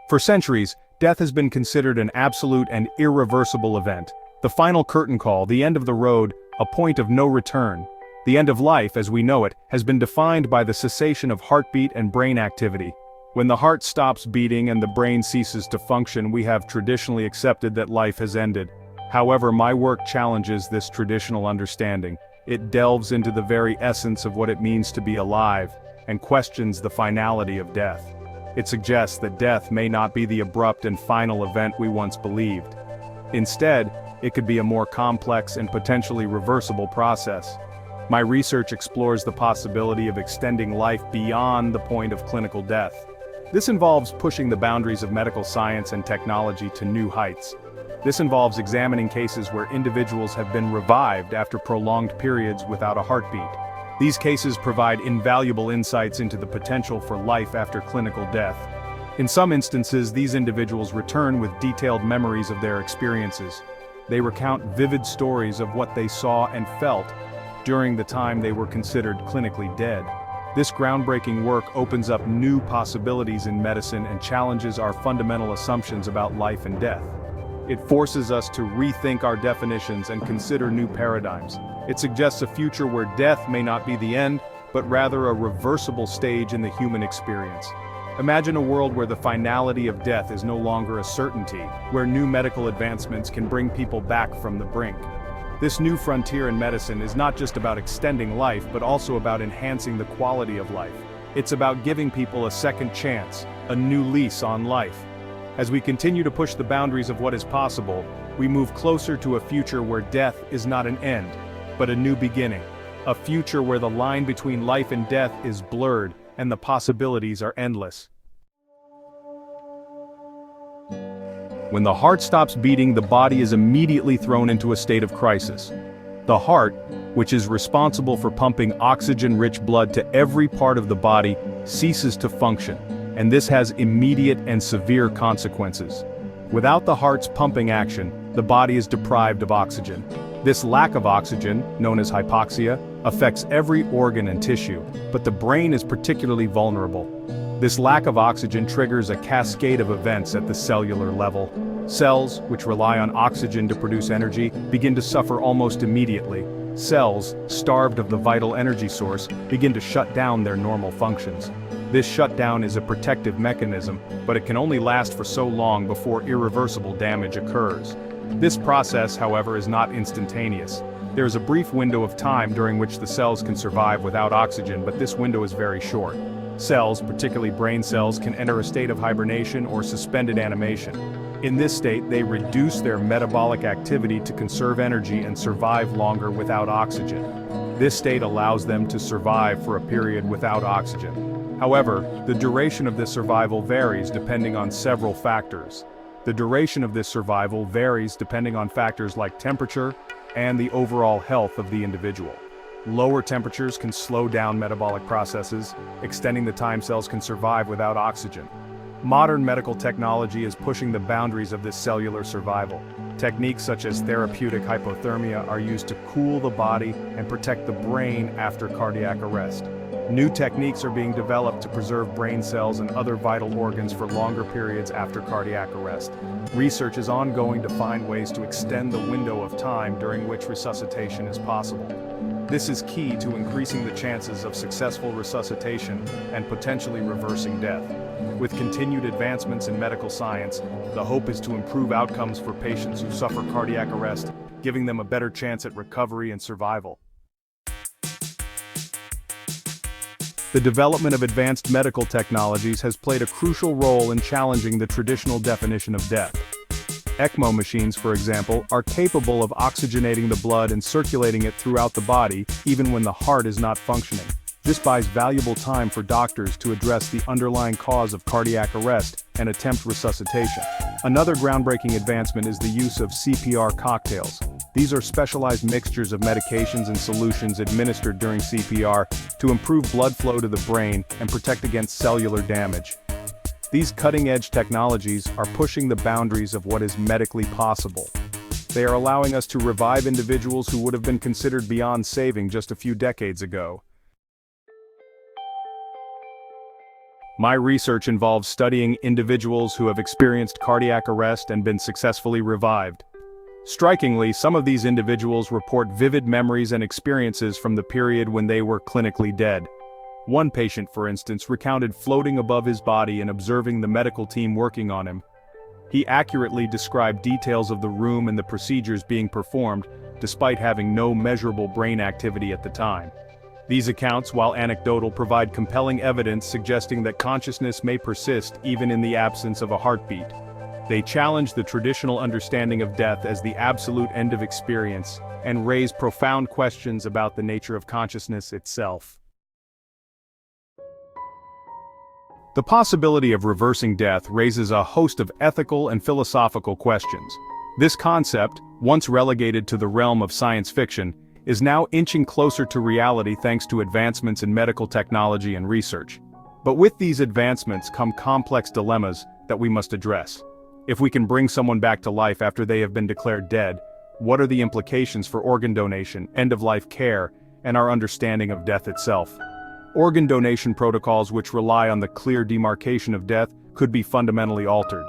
For centuries, death has been considered an absolute and irreversible event. The final curtain call, the end of the road, a point of no return. The end of life, as we know it, has been defined by the cessation of heartbeat and brain activity. When the heart stops beating and the brain ceases to function, we have traditionally accepted that life has ended. However, my work challenges this traditional understanding. It delves into the very essence of what it means to be alive, and questions the finality of death. It suggests that death may not be the abrupt and final event we once believed. Instead, it could be a more complex and potentially reversible process. My research explores the possibility of extending life beyond the point of clinical death. This involves pushing the boundaries of medical science and technology to new heights. This involves examining cases where individuals have been revived after prolonged periods without a heartbeat. These cases provide invaluable insights into the potential for life after clinical death. In some instances, these individuals return with detailed memories of their experiences. They recount vivid stories of what they saw and felt during the time they were considered clinically dead. This groundbreaking work opens up new possibilities in medicine and challenges our fundamental assumptions about life and death. It forces us to rethink our definitions and consider new paradigms. It suggests a future where death may not be the end, but rather a reversible stage in the human experience. Imagine a world where the finality of death is no longer a certainty, where new medical advancements can bring people back from the brink. This new frontier in medicine is not just about extending life, but also about enhancing the quality of life. It's about giving people a second chance, a new lease on life. As we continue to push the boundaries of what is possible, we move closer to a future where death is not an end, but a new beginning. A future where the line between life and death is blurred, and the possibilities are endless. When the heart stops beating, the body is immediately thrown into a state of crisis. The heart, which is responsible for pumping oxygen-rich blood to every part of the body, ceases to function, and this has immediate and severe consequences. Without the heart's pumping action, the body is deprived of oxygen. This lack of oxygen, known as hypoxia, affects every organ and tissue, but the brain is particularly vulnerable. This lack of oxygen triggers a cascade of events at the cellular level. Cells, which rely on oxygen to produce energy, begin to suffer almost immediately. Cells, starved of the vital energy source, begin to shut down their normal functions. This shutdown is a protective mechanism, but it can only last for so long before irreversible damage occurs. This process, however, is not instantaneous. There is a brief window of time during which the cells can survive without oxygen, but this window is very short. Cells, particularly brain cells, can enter a state of hibernation or suspended animation. In this state, they reduce their metabolic activity to conserve energy and survive longer without oxygen. This state allows them to survive for a period without oxygen. However, the duration of this survival varies depending on several factors. The duration of this survival varies depending on factors like temperature and the overall health of the individual. Lower temperatures can slow down metabolic processes, extending the time cells can survive without oxygen. Modern medical technology is pushing the boundaries of this cellular survival. Techniques such as therapeutic hypothermia are used to cool the body and protect the brain after cardiac arrest. New techniques are being developed to preserve brain cells and other vital organs for longer periods after cardiac arrest. Research is ongoing to find ways to extend the window of time during which resuscitation is possible. This is key to increasing the chances of successful resuscitation and potentially reversing death. With continued advancements in medical science, the hope is to improve outcomes for patients who suffer cardiac arrest, giving them a better chance at recovery and survival. The development of advanced medical technologies has played a crucial role in challenging the traditional definition of death. ECMO machines, for example, are capable of oxygenating the blood and circulating it throughout the body, even when the heart is not functioning. This buys valuable time for doctors to address the underlying cause of cardiac arrest and attempt resuscitation. Another groundbreaking advancement is the use of CPR cocktails. These are specialized mixtures of medications and solutions administered during CPR to improve blood flow to the brain and protect against cellular damage. These cutting-edge technologies are pushing the boundaries of what is medically possible. They are allowing us to revive individuals who would have been considered beyond saving just a few decades ago. My research involves studying individuals who have experienced cardiac arrest and been successfully revived. Strikingly, some of these individuals report vivid memories and experiences from the period when they were clinically dead. One patient, for instance, recounted floating above his body and observing the medical team working on him. He accurately described details of the room and the procedures being performed, despite having no measurable brain activity at the time. These accounts, while anecdotal, provide compelling evidence suggesting that consciousness may persist even in the absence of a heartbeat. They challenge the traditional understanding of death as the absolute end of experience, and raise profound questions about the nature of consciousness itself. The possibility of reversing death raises a host of ethical and philosophical questions. This concept, once relegated to the realm of science fiction, is now inching closer to reality thanks to advancements in medical technology and research. But with these advancements come complex dilemmas that we must address. If we can bring someone back to life after they have been declared dead, what are the implications for organ donation, end-of-life care, and our understanding of death itself? Organ donation protocols which rely on the clear demarcation of death could be fundamentally altered.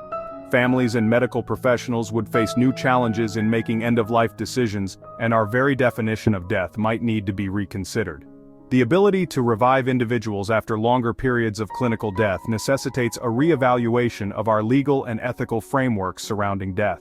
Families and medical professionals would face new challenges in making end-of-life decisions, and our very definition of death might need to be reconsidered. The ability to revive individuals after longer periods of clinical death necessitates a re-evaluation of our legal and ethical frameworks surrounding death.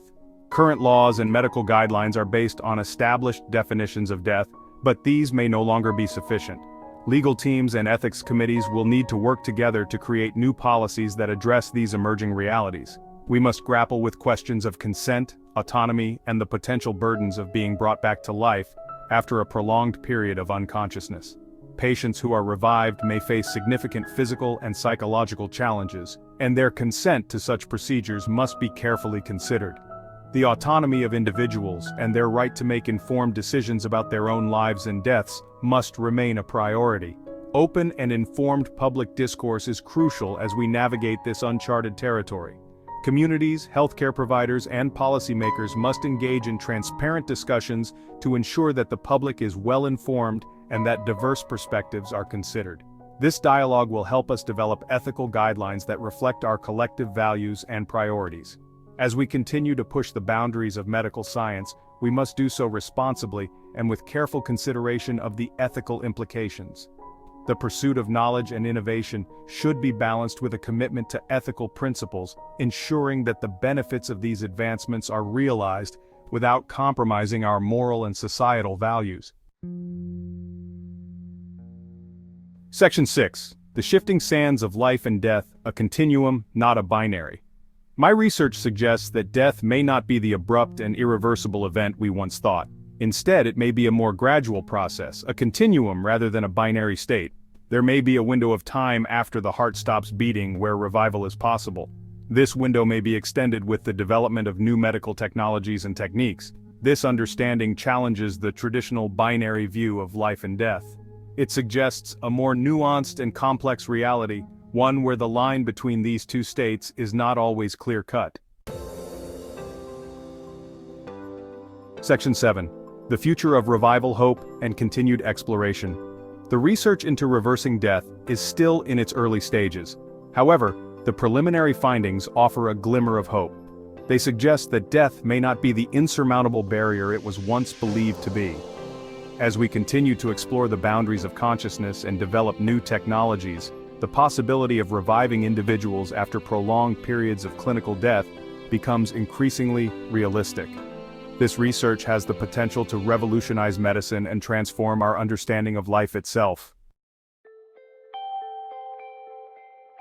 Current laws and medical guidelines are based on established definitions of death, but these may no longer be sufficient. Legal teams and ethics committees will need to work together to create new policies that address these emerging realities. We must grapple with questions of consent, autonomy, and the potential burdens of being brought back to life after a prolonged period of unconsciousness. Patients who are revived may face significant physical and psychological challenges, and their consent to such procedures must be carefully considered. The autonomy of individuals and their right to make informed decisions about their own lives and deaths must remain a priority. Open and informed public discourse is crucial as we navigate this uncharted territory. Communities, healthcare providers, and policymakers must engage in transparent discussions to ensure that the public is well informed and that diverse perspectives are considered. This dialogue will help us develop ethical guidelines that reflect our collective values and priorities. As we continue to push the boundaries of medical science, we must do so responsibly and with careful consideration of the ethical implications. The pursuit of knowledge and innovation should be balanced with a commitment to ethical principles, ensuring that the benefits of these advancements are realized without compromising our moral and societal values. Section 6. The shifting sands of life and death, a continuum, not a binary. My research suggests that death may not be the abrupt and irreversible event we once thought. Instead, it may be a more gradual process, a continuum rather than a binary state. There may be a window of time after the heart stops beating where revival is possible. This window may be extended with the development of new medical technologies and techniques. This understanding challenges the traditional binary view of life and death. It suggests a more nuanced and complex reality, one where the line between these two states is not always clear-cut. Section 7. The future of revival, hope, and continued exploration. The research into reversing death is still in its early stages. However, the preliminary findings offer a glimmer of hope. They suggest that death may not be the insurmountable barrier it was once believed to be. As we continue to explore the boundaries of consciousness and develop new technologies, the possibility of reviving individuals after prolonged periods of clinical death becomes increasingly realistic. This research has the potential to revolutionize medicine and transform our understanding of life itself.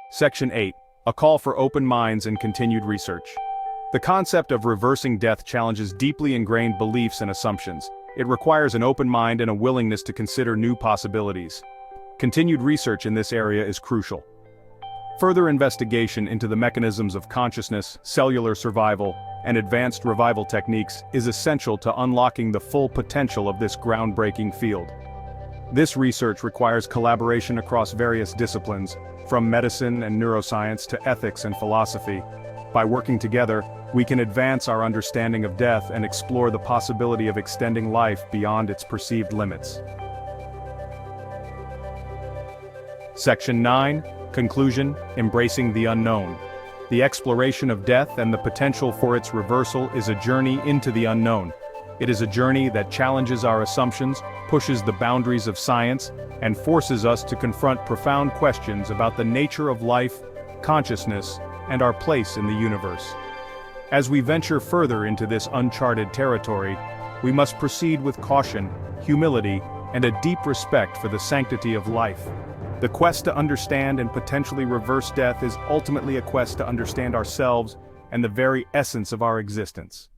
Section 8. A call for open minds and continued research. The concept of reversing death challenges deeply ingrained beliefs and assumptions. It requires an open mind and a willingness to consider new possibilities. Continued research in this area is crucial. Further investigation into the mechanisms of consciousness, cellular survival, and advanced revival techniques is essential to unlocking the full potential of this groundbreaking field. This research requires collaboration across various disciplines, from medicine and neuroscience to ethics and philosophy. By working together, we can advance our understanding of death and explore the possibility of extending life beyond its perceived limits. Section 9. Conclusion: embracing the unknown. The exploration of death and the potential for its reversal is a journey into the unknown. It is a journey that challenges our assumptions, pushes the boundaries of science, and forces us to confront profound questions about the nature of life, consciousness, and our place in the universe. As we venture further into this uncharted territory, we must proceed with caution, humility, and a deep respect for the sanctity of life. The quest to understand and potentially reverse death is ultimately a quest to understand ourselves and the very essence of our existence.